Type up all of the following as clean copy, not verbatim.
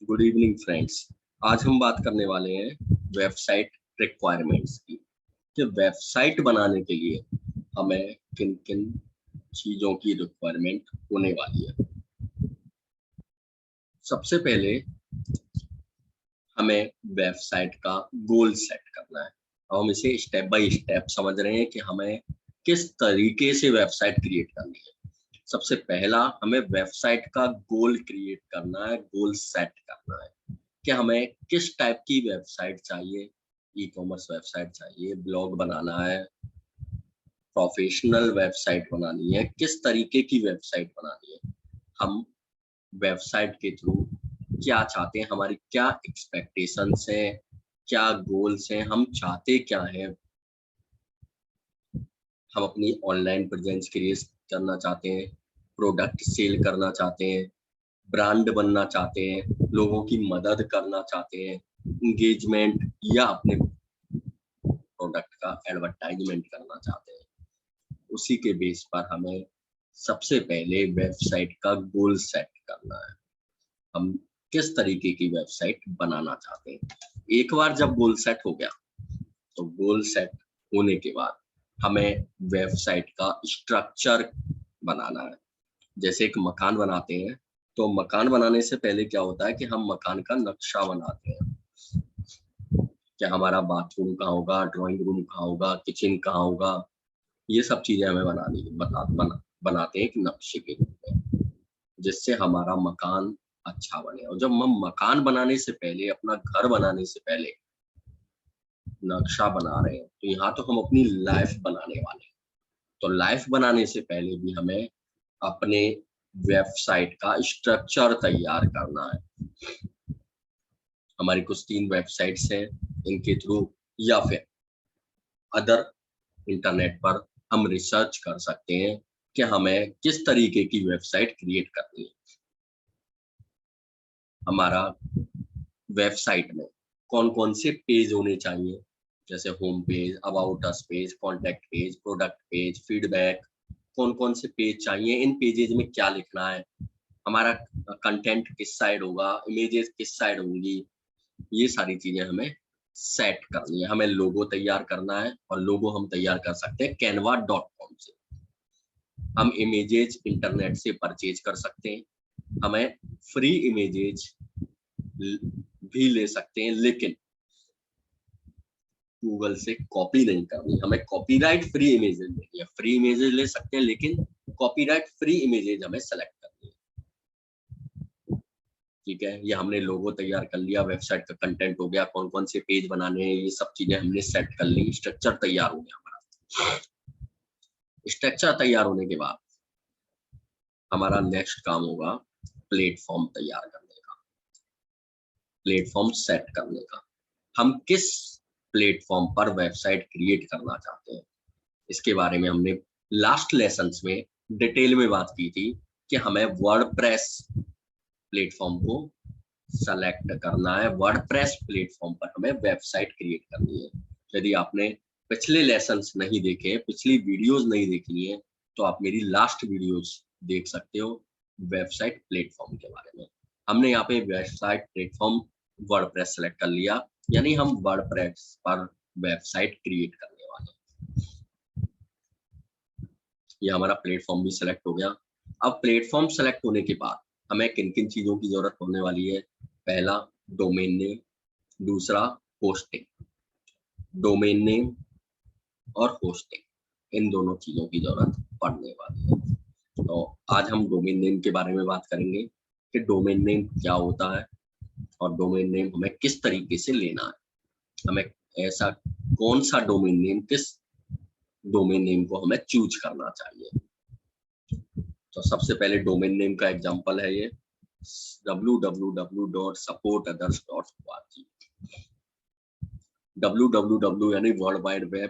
Good evening friends. आज हम बात करने वाले हैं वेबसाइट रिक्वायरमेंट्स की कि वेबसाइट बनाने के लिए हमें किन किन चीज़ों की रिक्वायरमेंट होने वाली है। सबसे पहले हमें वेबसाइट का गोल सेट करना है और हम इसे स्टेप बाय स्टेप समझ रहे हैं कि हमें किस तरीके से वेबसाइट क्रिएट करनी है। सबसे पहला हमें वेबसाइट का गोल क्रिएट करना है, गोल सेट करना है कि हमें किस टाइप की वेबसाइट चाहिए। ई कॉमर्स वेबसाइट चाहिए, ब्लॉग बनाना है, प्रोफेशनल वेबसाइट बनानी है, किस तरीके की वेबसाइट बनानी है। हम वेबसाइट के थ्रू क्या चाहते हैं, हमारी क्या एक्सपेक्टेशंस हैं, क्या गोल्स हैं, हम चाहते क्या हैं। हम अपनी ऑनलाइन प्रेजेंस क्रिएट करना चाहते हैं, प्रोडक्ट सेल करना चाहते हैं, ब्रांड बनना चाहते हैं, लोगों की मदद करना चाहते हैं, इंगेजमेंट या अपने प्रोडक्ट का एडवर्टाइजमेंट करना चाहते हैं। उसी के बेस पर हमें सबसे पहले वेबसाइट का गोल सेट करना है। हम किस तरीके की वेबसाइट बनाना चाहते हैं। एक बार जब गोल सेट हो गया तो गोल सेट होने के बाद हमें वेबसाइट का स्ट्रक्चर बनाना है। जैसे एक मकान बनाते हैं तो मकान बनाने से पहले क्या होता है कि हम मकान का नक्शा बनाते हैं कि हमारा बाथरूम कहाँ होगा, ड्राइंग रूम कहाँ होगा, किचन कहाँ होगा। ये सब चीजें हमें बनाते हैं एक नक्शे के रूप में, जिससे हमारा मकान अच्छा बने। और जब हम मकान बनाने से पहले, अपना घर बनाने से पहले नक्शा बना रहे हैं तो यहाँ तो हम अपनी लाइफ बनाने वाले हैं। तो लाइफ बनाने से पहले भी हमें अपने वेबसाइट का स्ट्रक्चर तैयार करना है। हमारी कुछ 3 वेबसाइट्स हैं, इनके थ्रू या फिर अदर इंटरनेट पर हम रिसर्च कर सकते हैं कि हमें किस तरीके की वेबसाइट क्रिएट करनी है। हमारा वेबसाइट में कौन कौन से पेज होने चाहिए, जैसे home page, about us page, contact page, product page, feedback. कौन कौन से पेज चाहिए, इन पेजेज में क्या लिखना है, हमारा कंटेंट किस साइड होगा, इमेजेस किस साइड होंगी। ये सारी चीजें हमें सेट करनी है। हमें लोगो तैयार करना है और लोगो हम तैयार कर सकते हैं canva.com से। हम इमेजेज इंटरनेट से परचेज कर सकते हैं, हमें फ्री इमेजेज भी ले सकते हैं, लेकिन गूगल से कॉपी नहीं करनी। हमें कॉपीराइट फ्री इमेजेज लेनी है। फ्री इमेजेज ले सकते हैं लेकिन कॉपीराइट फ्री इमेजेज हमें सेलेक्ट करनी है। ठीक है, ये हमने लोगो तैयार कर लिया, वेबसाइट का कंटेंट हो गया, कौन कौन से पेज बनाने हैं, ये सब चीजें हमने सेट कर ली। स्ट्रक्चर तैयार हो गया हमारा। स्ट्रक्चर तैयार होने के बाद हमारा नेक्स्ट काम होगा प्लेटफॉर्म तैयार करने का, प्लेटफॉर्म सेट करने का। हम किस प्लेटफॉर्म पर वेबसाइट क्रिएट करना चाहते हैं, इसके बारे में हमने लास्ट लेसन्स में डिटेल में बात की थी कि हमें वर्डप्रेस प्लेटफॉर्म को सेलेक्ट करना है। वर्डप्रेस प्लेटफॉर्म पर हमें वेबसाइट क्रिएट करनी है। यदि आपने पिछले लेसन्स नहीं देखे, पिछली वीडियोस नहीं देखनी है, तो आप मेरी लास्ट वीडियोस देख सकते हो वेबसाइट प्लेटफॉर्म के बारे में। हमने यहाँ पे वेबसाइट प्लेटफॉर्म वर्डप्रेस सेलेक्ट कर लिया, यानी हम वर्डप्रेस पर वेबसाइट क्रिएट करने वाले हैं। ये हमारा प्लेटफॉर्म भी सेलेक्ट हो गया। अब प्लेटफॉर्म सेलेक्ट होने के बाद हमें किन किन चीजों की जरूरत होने वाली है। पहला डोमेन नेम, दूसरा होस्टिंग। डोमेन नेम और होस्टिंग, इन दोनों चीजों की जरूरत पड़ने वाली है। तो आज हम डोमेन नेम के बारे में बात करेंगे कि डोमेन नेम क्या होता है और डोमेन नेम हमें किस तरीके से लेना है। हमें ऐसा कौन सा डोमेन नेम, किस डोमेन नेम को हमें चूज करना चाहिए। तो सबसे पहले डोमेन नेम का एग्जांपल है ये www.supportothers.org। www यानी वर्ल्ड वाइड वेब,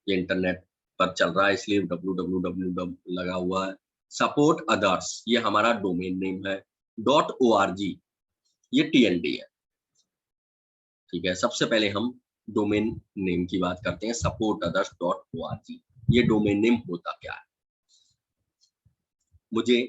ये इंटरनेट पर चल रहा है इसलिए www लगा हुआ है। सपोर्ट अदर्स ये हमारा डोमेन नेम है। .org ये TLD है। ठीक है, सबसे पहले हम डोमेन नेम की बात करते हैं। supportothers.org ये डोमेन नेम होता क्या है। मुझे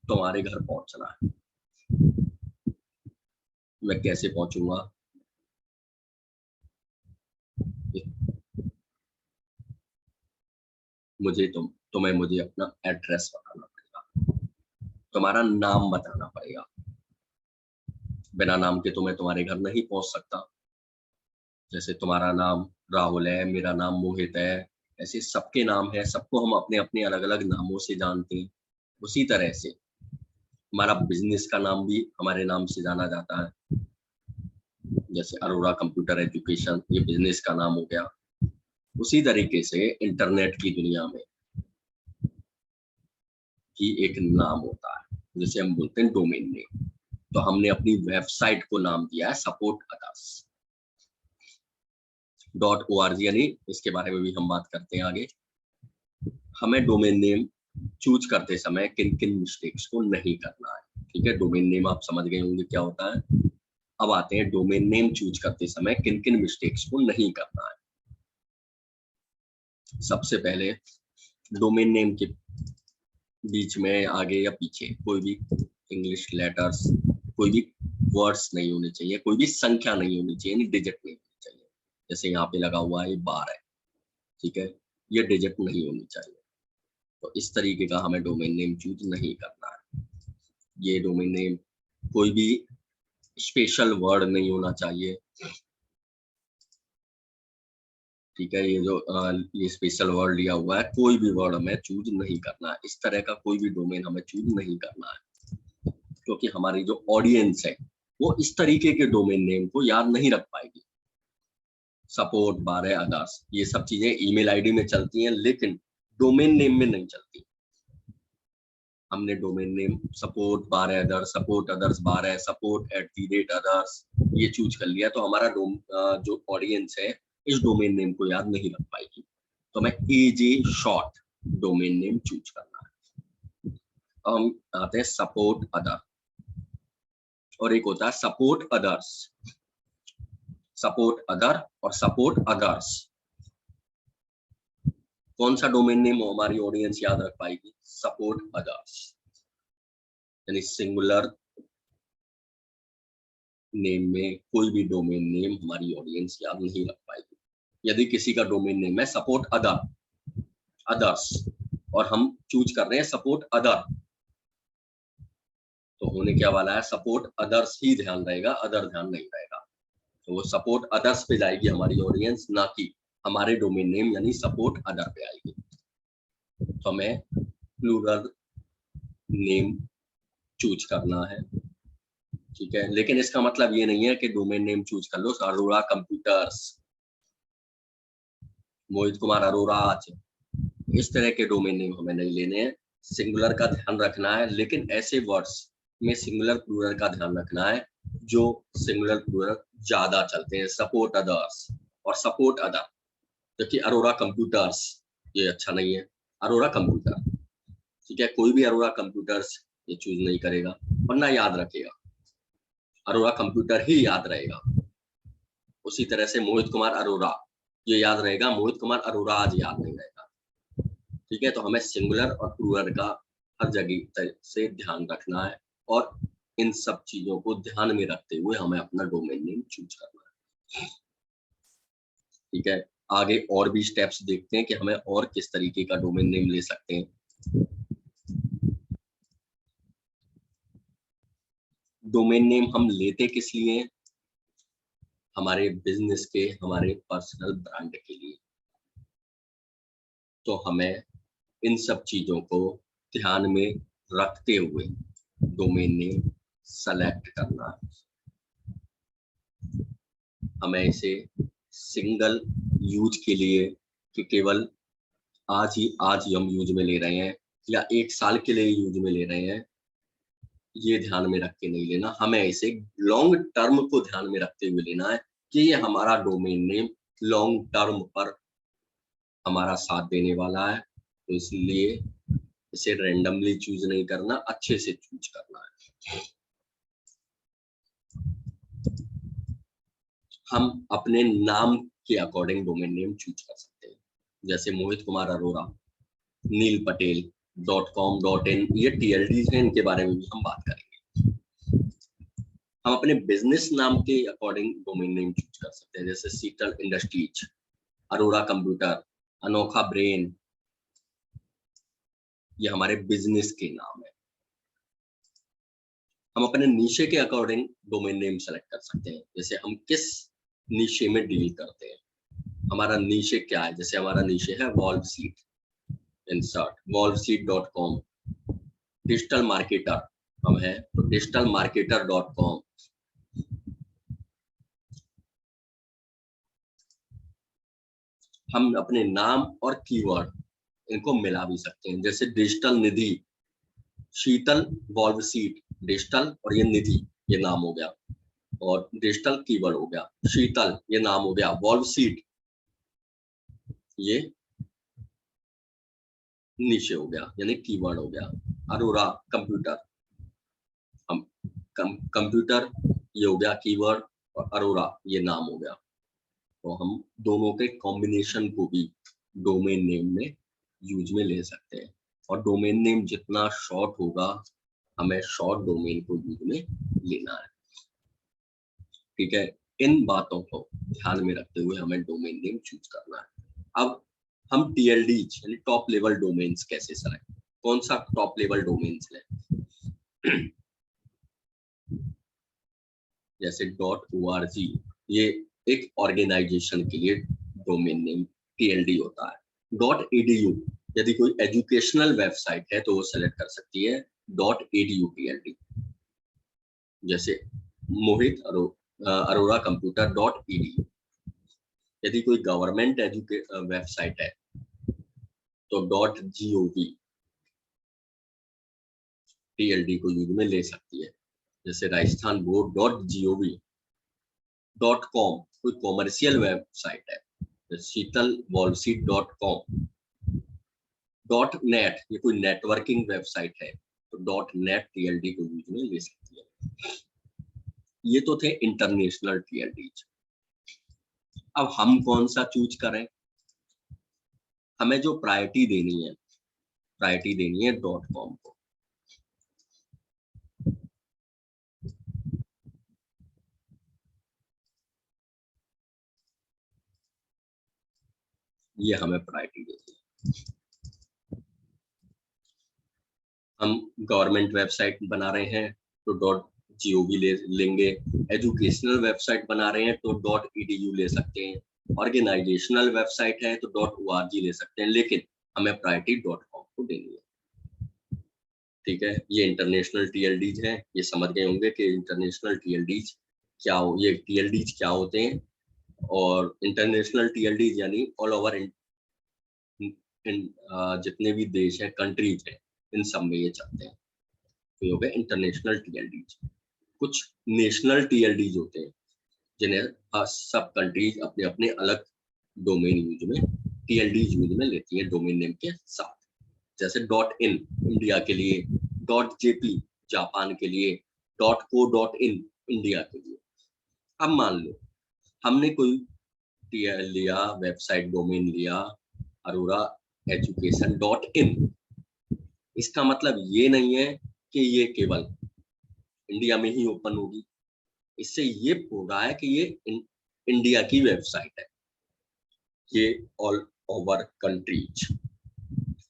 तुम्हारे घर पहुंचना है, मैं कैसे पहुंचूंगा? मुझे अपना एड्रेस बताना पड़ेगा, तुम्हारा नाम बताना पड़ेगा। बिना नाम के तो मैं तुम्हारे घर नहीं पहुंच सकता। जैसे तुम्हारा नाम राहुल है, मेरा नाम मोहित है, ऐसे सबके नाम है, सबको हम अपने अपने अलग अलग नामों से जानते हैं। उसी तरह से हमारा बिजनेस का नाम भी हमारे नाम से जाना जाता है। जैसे अरोड़ा कंप्यूटर एजुकेशन, ये बिजनेस का नाम हो गया। उसी तरीके से इंटरनेट की दुनिया में भी एक नाम होता है, जैसे हम बोलते हैं डोमेन नेम। तो हमने अपनी वेबसाइट को नाम दिया है supportothers.org, यानी इसके बारे में भी हम बात करते हैं आगे। हमें डोमेन नेम चूज करते समय किन किन मिस्टेक्स को नहीं करना है। ठीक है, डोमेन नेम आप समझ गए होंगे क्या होता है। अब आते हैं डोमेन नेम चूज करते समय किन किन मिस्टेक्स को नहीं करना है। सबसे पहले डोमेन नेम के बीच में आगे या पीछे कोई भी इंग्लिश लेटर्स, कोई भी वर्ड्स नहीं होने चाहिए, कोई भी संख्या नहीं होनी चाहिए, यानी डिजिट नहीं होनी चाहिए। जैसे यहाँ पे लगा हुआ है 12, ठीक है, ये डिजिट नहीं होनी चाहिए। तो इस तरीके का हमें डोमेन नेम चूज नहीं करना है। ये डोमेन नेम कोई भी स्पेशल वर्ड नहीं होना चाहिए। ठीक है, ये स्पेशल वर्ड लिया हुआ है, कोई भी वर्ड हमें चूज नहीं करना है। इस तरह का कोई भी डोमेन हमें चूज नहीं करना है, क्योंकि हमारी जो ऑडियंस है वो इस तरीके के डोमेन नेम को याद नहीं रख पाएगी। सपोर्ट 12 अदर्स, ये सब चीजें ईमेल आईडी में चलती हैं, लेकिन डोमेन नेम में नहीं चलती। हमने domain name support 12 others, support others 12, support@others ये चूज कर लिया, तो हमारा जो ऑडियंस है इस डोमेन नेम को याद नहीं रख पाएगी। तो हमें एजे शॉर्ट डोमेन नेम चूज करना है। हम आते हैं सपोर्ट अदर, और एक होता है सपोर्ट अदर्स। सपोर्ट अदर और सपोर्ट अदर्स, कौन सा डोमेन नेम हमारी ऑडियंस याद रख पाएगी? सपोर्ट अदर्स, यानी सिंगुलर नेम में कोई भी डोमेन नेम हमारी ऑडियंस याद नहीं रख पाएगी। यदि किसी का डोमेन नेम है सपोर्ट अदर्स और हम चूज कर रहे हैं सपोर्ट अदर, तो होने क्या वाला है? सपोर्ट अदर्स ही ध्यान रहेगा, अदर ध्यान नहीं रहेगा। तो वो सपोर्ट अदर्स पे जाएगी हमारी ऑडियंस, ना कि हमारे डोमेन नेम यानी सपोर्ट अदर पे आएगी। तो हमें प्लूरल नेम चूज करना है, ठीक है, लेकिन इसका मतलब ये नहीं है कि डोमेन नेम चूज कर लो अरोड़ा कंप्यूटर्स, मोहित कुमार अरोड़ा, इस तरह के डोमेन नेम हमें नहीं लेने हैं। सिंगुलर का ध्यान रखना है, लेकिन ऐसे वर्ड्स में सिंगुलर प्लूरल का ध्यान रखना है जो सिंगुलर प्लूरल ज्यादा चलते हैं। सपोर्ट अदर्स और सपोर्ट अदर, जबकि अरोड़ा कंप्यूटर्स ये अच्छा नहीं है। अरोड़ा कंप्यूटर, ठीक है, कोई भी अरोड़ा कंप्यूटर्स ये चूज नहीं करेगा, वरना याद रखेगा, अरोड़ा कंप्यूटर ही याद रहेगा। उसी तरह से मोहित कुमार अरोड़ा ये याद रहेगा, मोहित कुमार अरोड़ा आज याद नहीं रहेगा। ठीक है, तो हमें सिंगुलर और प्लूरल का हर जगह से ध्यान रखना है, और इन सब चीजों को ध्यान में रखते हुए हमें अपना डोमेन नेम चूज करना है। ठीक है, आगे और भी स्टेप्स देखते हैं कि हमें और किस तरीके का डोमेन नेम ले सकते हैं। डोमेन नेम हम लेते किस लिए? हमारे बिजनेस के, हमारे पर्सनल ब्रांड के लिए। तो हमें इन सब चीजों को ध्यान में रखते हुए डोमेन नेम सेलेक्ट करना है। हमें इसे सिंगल यूज के लिए, कि केवल आज हम यूज में ले रहे हैं या 1 साल के लिए यूज में ले रहे हैं, ये ध्यान में रख के नहीं लेना। हमें इसे लॉन्ग टर्म को ध्यान में रखते हुए लेना है कि ये हमारा डोमेन नेम लॉन्ग टर्म पर हमारा साथ देने वाला है। तो इसलिए इसे रैंडमली चूज नहीं करना, अच्छे से चूज करना है। हम अपने नाम के अकॉर्डिंग डोमेन नेम चूज कर सकते हैं। जैसे मोहित कुमार अरोड़ा, नील पटेल .com .in, ये TLDs हैं, इनके बारे में भी हम बात करेंगे। हम अपने बिजनेस नाम के अकॉर्डिंग डोमेन नेम चूज कर सकते हैं, जैसे शीतल इंडस्ट्रीज, अरोरा कंप्यूटर, अनोखा ब्रेन, ये हमारे बिजनेस के नाम है। हम अपने नीशे के अकॉर्डिंग डोमेन नेम सेलेक्ट कर सकते हैं, जैसे हम किस नीशे में डील करते हैं, हमारा नीशे क्या है। जैसे हमारा नीशे है valve seat, insert wallseat.com, digital marketer हम है तो digitalmarketer.com। हम अपने नाम और कीवर्ड इनको मिला भी सकते हैं, जैसे डिजिटल निधि, शीतल वॉल्व सीट, डिजिटल और ये निधि ये नाम हो गया, और डिजिटल कीवर्ड हो गया, शीतल ये नाम हो गया, वॉल्व सीट ये नीचे हो गया यानी कीवर्ड हो गया, अरोरा कंप्यूटर, हम कंप्यूटर ये हो गया कीवर्ड, और अरोरा ये नाम हो गया। तो हम दोनों के कॉम्बिनेशन को भी डोमेन नेम में यूज में ले सकते हैं, और डोमेन नेम जितना शॉर्ट होगा हमें शॉर्ट डोमेन को यूज में लेना है। ठीक है, इन बातों को ध्यान में रखते हुए हमें डोमेन नेम चूज करना है। अब हम TLD यानी टॉप लेवल डोमेन्स कैसे सेलेक्ट, कौन सा टॉप लेवल डोमेन्स है, जैसे .org ये एक ऑर्गेनाइजेशन के लिए डोमेन नेम TLD होता है। .edu यदि कोई एजुकेशनल वेबसाइट है तो वो सेलेक्ट कर सकती है .edu TLD, जैसे मोहित अरोरा कंप्यूटर .edu। यदि कोई गवर्नमेंट वेबसाइट है तो .gov TLD को यूज में ले सकती है, जैसे राजस्थान बोर्ड .gov.com कोई कॉमर्शियल वेबसाइट है, तो शीतल wallseat.com। .net ये कोई नेटवर्किंग वेबसाइट है तो .net TLD को यूज में ले सकती है। ये तो थे इंटरनेशनल TLD। अब हम कौन सा चूज करें, हमें जो प्रायोरिटी देनी है .com को। ये हमें प्रायोरिटी देनी है। हम गवर्नमेंट वेबसाइट बना रहे हैं तो .gov लेंगे, एजुकेशनल वेबसाइट बना रहे हैं तो .edu ले सकते हैं, ऑर्गेनाइजेशनल वेबसाइट है तो .org ले सकते हैं, लेकिन हमें प्रायोरिटी .com को देनी है। ठीक है, ये इंटरनेशनल TLDs हैं, ये समझ गए होंगे कि इंटरनेशनल TLDs क्या हो, ये TLDs क्या होते हैं, और इंटरनेशनल TLDs यानी ऑल ओवर जितने भी देश हैं, कंट्रीज हैं, इन सब में ये चलते हैं। तो ये हो गए इंटरनेशनल TLDs। कुछ नेशनल TLDs होते हैं जिन्हें सब कंट्रीज अपने अपने अलग डोमेन यूज में TLDs यूज में लेती हैं डोमेन नेम के साथ, जैसे .in इंडिया के लिए, .jp जापान के लिए, .co.in इंडिया के लिए। अब मान लो हमने कोई लिया वेबसाइट डोमेन लिया अरोरा एजुकेशन .in, इसका मतलब ये नहीं है कि ये केवल इंडिया में ही ओपन होगी, इससे ये हो रहा है कि ये इंडिया की वेबसाइट है, ये ऑल ओवर कंट्रीज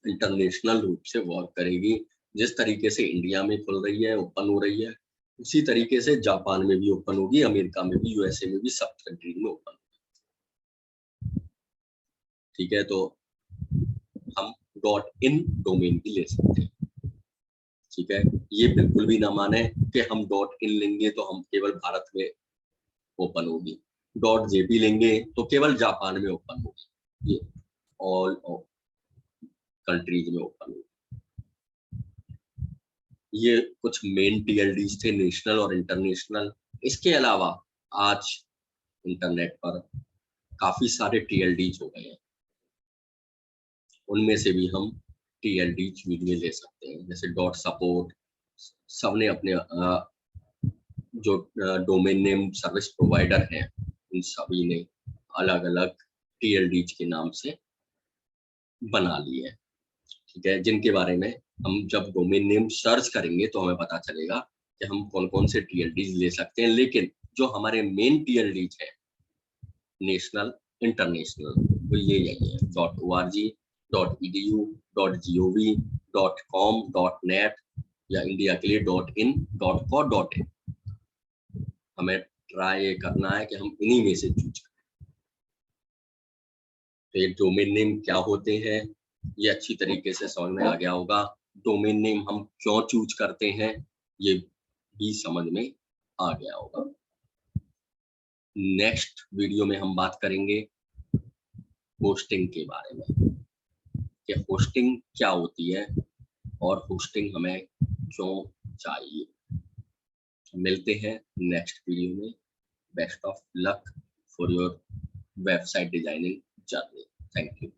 इंटरनेशनल रूप से वर्क करेगी। जिस तरीके से इंडिया में खुल रही है, ओपन हो रही है, उसी तरीके से जापान में भी ओपन होगी, अमेरिका में भी, USA में भी, सब कंट्रीज में ओपन होगी। ठीक है, तो हम .in डोमेन भी ले सकते हैं। ठीक है, ये बिल्कुल भी ना माने कि हम .in लेंगे तो हम केवल भारत में ओपन होगी, .jp लेंगे तो केवल जापान में ओपन होगी, ये ऑल कंट्रीज में ओपन होगी। ये कुछ मेन TLDs थे, नेशनल और इंटरनेशनल। इसके अलावा आज इंटरनेट पर काफी सारे TLDs हो गए हैं, उनमें से भी हम TLDs यूज में ले सकते हैं, जैसे .support। सबने अपने जो डोमेन नेम सर्विस प्रोवाइडर हैं उन सभी ने अलग अलग TLDs के नाम से बना लिए हैं। ठीक है, जिनके बारे में हम जब डोमेन नेम सर्च करेंगे तो हमें पता चलेगा कि हम कौन कौन से TLDs ले सकते हैं, लेकिन जो हमारे मेन TLDs हैं नेशनल इंटरनेशनल वो ये यही है .org .edu .gov .com .net या इंडिया के लिए .in .co.in। हमें ट्राई करना है कि हम इन्हीं में से चूज करें। तो ये डोमेन नेम क्या होते हैं ये अच्छी तरीके से समझ में आ गया होगा। डोमेन नेम हम क्यों चूज करते हैं ये भी समझ में आ गया होगा। नेक्स्ट वीडियो में हम बात करेंगे होस्टिंग के बारे में कि होस्टिंग क्या होती है और होस्टिंग हमें क्यों चाहिए। मिलते हैं नेक्स्ट वीडियो में। Best of luck for your website designing journey. Thank you.